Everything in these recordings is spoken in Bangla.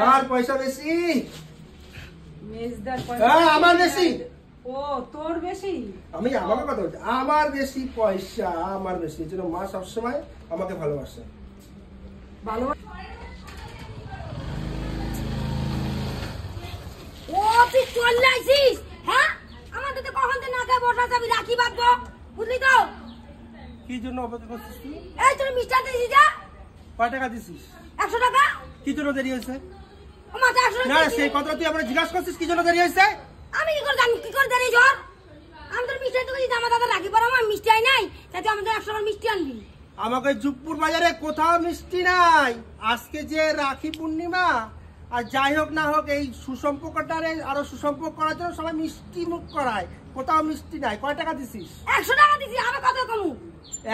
কার পয়সা বেশি? মেজদার পয়সা আমার বেশি। ও তোর বেশি? আমি আমাকে কথা বলছি, আমার বেশি পয়সা, আমার বেশি। এই জন্য মা সবসময় আমাকে ভালোবাসে। ও তুই চলে আসিস? হ্যাঁ, আমাদের তো কখন না কে বসা যাবি, রাখি বাঁধবো, বুঝলি তো? কি জন্য অপেক্ষা করছিস তুই? এই তোর মিষ্টার দিছিস যা। কয় টাকা দিছিস? 100 টাকা। কি জন্য দেরি হয়েছে? ও মাথা 100 না, সেই কথা তুই আমরা জিজ্ঞাসা করছিস কি জন্য দেরি হয়েছে? আমি কি করে জানি কি করে দেরি জোর? আমি তোর মিষ্টার তো দিছি, আমার দাদা রাখি পরাবো, আমি মিষ্টি আই নাই, তাতে আমাদের 100 টাকা মিষ্টি আনবি। আমাকে জুপপুর বাজারে কোথাও মিষ্টি নাই। আজকে যে রাখি পূর্ণিমা, আর যাই হোক না হোক এই সুসম্পর্কটারে আরো সুসম্পর্ক করার জন্য সবাই মিষ্টি মুখ করায়, কোথাও মিষ্টি নাই। কয় টাকা দিছিস? 100 টাকা দিছি। আমি কত কমু?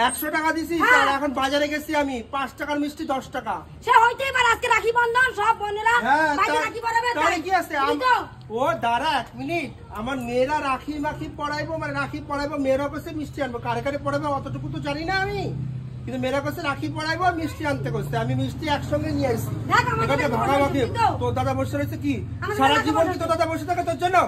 100 টাকা দিছিস? হ্যাঁ। আর এখন বাজারে গেছি আমি, 5 টাকার মিষ্টি 10 টাকা। সে হইতেই পারে, আজকে রাখি বন্ধন, সব বোনেরা বাইরে রাখি পরাবে। তাহলে কি আছে? বুঝলি তো? ও দাঁড়া 1 মিনিট, আমার মেয়েরা রাখি মাখি পড়াইবো, মানে রাখি পড়াইবো, মেয়েরা কাছে মিষ্টি আনবো। কারে কারে পড়াবে অতটুকু তো জানি না আমি, কিন্তু মেয়েরা কাছে রাখি পড়াইবো, মিষ্টি আনতে করছে। আমি মিষ্টি একসঙ্গে নিয়ে আসছি। দেখ আমাদের এখানে ভাগাভাগি। তোর দাদা বসে রয়েছে কি সারা জীবন? কি তোর দাদা বসে থাকে তোর জন্য?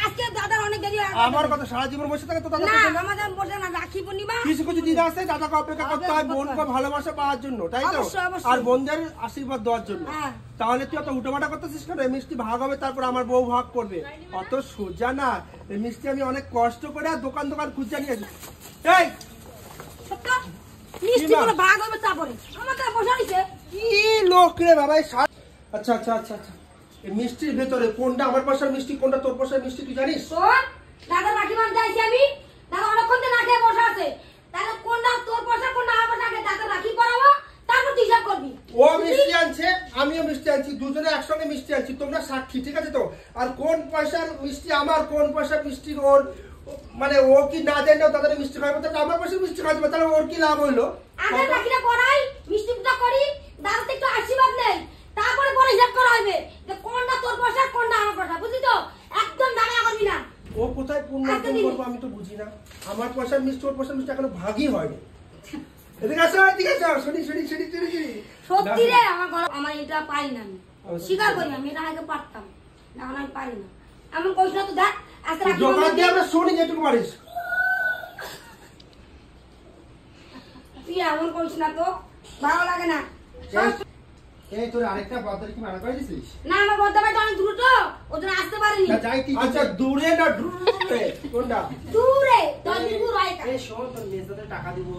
আজকে দাদার অনেক দেরি হয়। আমার কথা, সারা জীবন বসে থাকে তোর দাদা? না, আমাদের বসে না, রাখি পূর্ণিমা। কিছু কিছু দিদা আছে দাদাকে অপেক্ষা করতে হয় বোনকে ভালোবাসা পাওয়ার জন্য, তাই তো? অবশ্যই, অবশ্যই। আর বোনদের আশীর্বাদ দেওয়ার জন্য। হ্যাঁ। তাহলে তুই অত উল্টোপাল্টা করতেছিস কেন? এই মিষ্টি ভাগ হবে, তারপর আমার বউ ভাগ করবে, অত সোজা না। এই মিষ্টি আমি অনেক কষ্ট করে দোকান দোকান খুঁজে নিয়েছি। এই সত্য মিষ্টি গুলো ভাগ হবে, তারপরে আমাকে বসা দিছে। কি লোক রে বাবা! আচ্ছা আচ্ছা আচ্ছা আচ্ছা, এই মিষ্টির ভেতরে কোনটা আমার পয়সার মিষ্টি, কোনটা তোর পয়সার মিষ্টি তুই জানিস? শোন, দাদা রাখি বাঁধতে আইছি আমি, দাদা অনেকক্ষণ ধরে না খেয়ে বসে আছে। দাদা কোনটা তোর পয়সা, কোনটা আমার পয়সা, আগে দাদা রাখি পরাবো, তারপর তুই হিসাব করবি। ও মিষ্টি আনছে, আমিও মিষ্টি আনছি, দুজনে একসঙ্গে মিষ্টি আনছি, তোমরা সাক্ষী, ঠিক আছে তো? আর কোন পয়সার মিষ্টি আমার, কোন পয়সার মিষ্টি ওর, মানে ও কি না জানলেও তাদের মিষ্টি খাইবে, তাহলে আমার পয়সা মিষ্টি খাইবে, তাহলে ওর কি লাভ হইলো? আগে রাখিটা পরাই, মিষ্টি পুজো করি, দাদাতে একটু আশীর্বাদ নেই, তারপরে পরে হিসাব করা হবে যে কোনটা তোর পয়সা, কোনটা আমার পয়সা, বুঝলি তো? একদম দাঁড়া করবি না। ও কোথায় পূর্ণ করবো আমি তো বুঝি না। আমার পয়সার মিষ্টি ওর পয়সার মিষ্টি এখনো ভাগই হয়নি। এদিকে আসো, এদিকে আসো, শুনি শুনি শুনি শুনি শুনি। সত্যি রে, আমার এটা পারি না, আমি স্বীকার করি, আমি এটা আগে পারতাম না, আমি পারি না। এমন কইস না তো, দেখ আজকে রাখি দোকান দিয়ে আমরা শুনি যেটুকু পারিস। তুই এমন করিস না তো, ভালো লাগে না। এই তোর আরেকটা বদলে কি মানা করে দিছিস? না, আমার বড় ভাই তো অনেক দূর, তো ওদের আসতে পারেনি। আচ্ছা দূরে না দূরে? কোনটা দূরে? 10 দিন দূর হয়। এই শোন, তোর মেজদাতে টাকা দিব,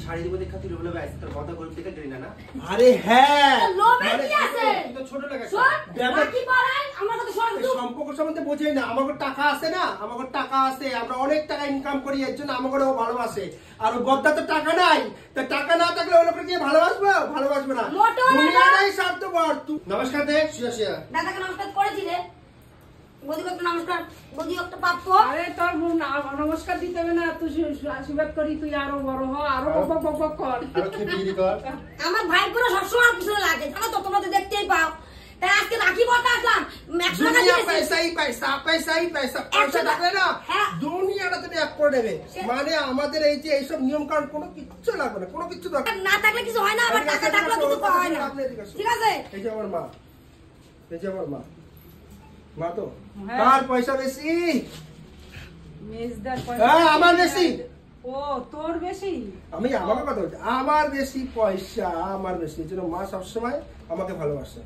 শাড়ি দিব, দেখা তুই লোভে আইছিস, তোর কথা গরিব থেকে দেরি না। আরে হ্যাঁ, লোভে কি আছে? তুই তো ছোট লাগে। শোন, রাখি পরাই, আমার কথা শোন তুই। সম্পর্ক সম্বন্ধে বোঝেই না। আমার টাকা আছে না, আমার টাকা আছে, আমরা অনেক টাকা ইনকাম করি, এর জন্য আমাকে ও ভালোবাসে। আর ও বদ্দা তো টাকা নাই, তা টাকা না থাকলে ওই লোককে দিয়ে ভালোবাসবো? ভালোবাসবে না, দুনিয়াটাই স্বার্থপর। তুই নমস্কার দে, শিয়া শিয়া। দাদাকে নমস্কার করেছি রে, বদিকে একটা নমস্কার, বদি একটা প্রাপ্য। আরে তোর নমস্কার দিতে হবে না, তুই আশীর্বাদ করি, তুই আরো বড় হ, আরো বক বক বক কর। আর খেপিগিরি কর। আমার ভাই পুরো সবসময় পিছনে লাগে, জানো তো, তোমরা তো দেখতেই পাও। তাই আজকে রাখি পড়তে আসলাম, 100 টাকা দুনিয়া দিয়েছি। পয়সাই পয়সা, পয়সাই পয়সা, পয়সা থাকলে না দুনিয়াটা তুমি এক করে দেবে। মানে আমাদের এই যে এইসব নিয়ম কানুন কোনো কিচ্ছু লাগবে না, কোনো কিচ্ছু দরকার না থাকলে কিছু হয় না, আবার টাকা থাকলে কিছু হয় না, ঠিক আছে? এই যে আমার মা, এই যে আমার মা, মা তো হ্যাঁ। কার পয়সা বেশি? মেজদার হ্যাঁ, আমার বেশি। ও তোর বেশি? আমি আমাকে কথা বলছি, আমার বেশি পয়সা, আমার বেশি। এই জন্য মা সবসময় আমাকে ভালোবাসে।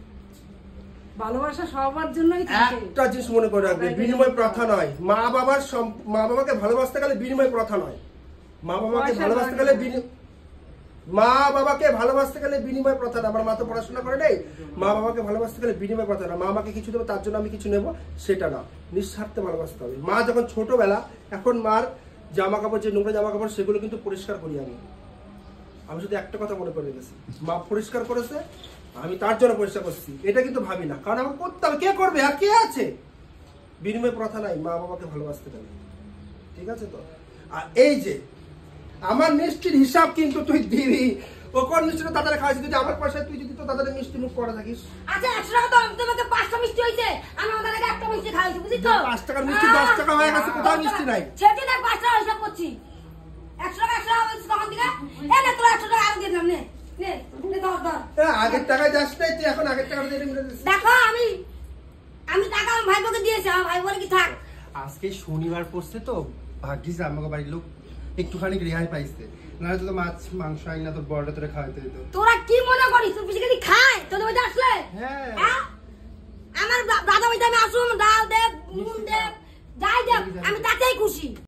ভালোবাসা সবার জন্যই থাকে। একটা জিনিস মনে করে রাখবে, বিনিময় প্রথা নয়। মা বাবাকে ভালোবাসতে গেলে বিনিময় প্রথা নয়। মা বাবাকে ভালোবাসতে গেলে বিনিময় প্রথা না। আমার মা তো পড়াশোনা করে নেই। মা বাবাকে ভালোবাসতে গেলে বিনিময় প্রথা না। মা আমাকে কিছু দেবো তার জন্য আমি কিছু নেবো, সেটা না। নিঃস্বার্থে ভালোবাসতে হবে। মা যখন ছোটবেলা, এখন মার জামা কাপড়, যে নোংরা জামা কাপড়, সেগুলো কিন্তু পরিষ্কার করি আমি শুধু একটা কথা মনে করে গেছি, মা পরিষ্কার করেছে, আমি তার জন্য পরিষ্কার করছি, এটা কিন্তু ভাবি না। কারণ আমাকে করতে হবে, কে করবে আর কে আছে? বিনিময় প্রথা নাই মা বাবাকে ভালোবাসতে গেলে, ঠিক আছে তো? আর এই যে আমার মিষ্টির হিসাব কিন্তু তুই দিবি। ও কোন মিষ্টিটা তাদের খাওয়াইছিস? যদি আমার পয়সায় তুই যদি তো তাদের মিষ্টি মুখ করে থাকিস। আচ্ছা 100 টাকা তো আমাদের 5টা মিষ্টি হইছে, আমি আমাদের আগে একটা মিষ্টি খাইছি, বুঝলি তো? 5 টাকার মিষ্টি 10 টাকা হয়ে গেছে, কোথাও মিষ্টি নাই। সেদিন দেখ 5 টাকা হিসাব করছি, 100 টাকা হইছে তখন থেকে। এ না তোরা 100 টাকা আর দিয়ে দিলাম নে। নে, নে, ধর, ধর। আগের টাকায় যাস নাই তুই, এখন আগের টাকাটা দিয়ে দিস। দেখো আমি টাকা আমার ভাইপোকে দিয়েছি, আমার ভাই বলে কি থাক। আজকে শনিবার পড়ছে তো, ভাগ্যিস আমাকে বাড়ির লোক একটুখানি রেহাই পাইছে, না তো মাছ মাংস আই না তোর বড়টা তোরে খাওয়াইতে দিত। তোরা কি মনে করিস তুই বেশি খায় তোদের বাড়িতে আসলে? হ্যাঁ হ্যাঁ? আমার দাদা বাড়িতে আমি আসুন, ডাল দে, নুন দে, যাই দে, আমি তাতেই খুশি।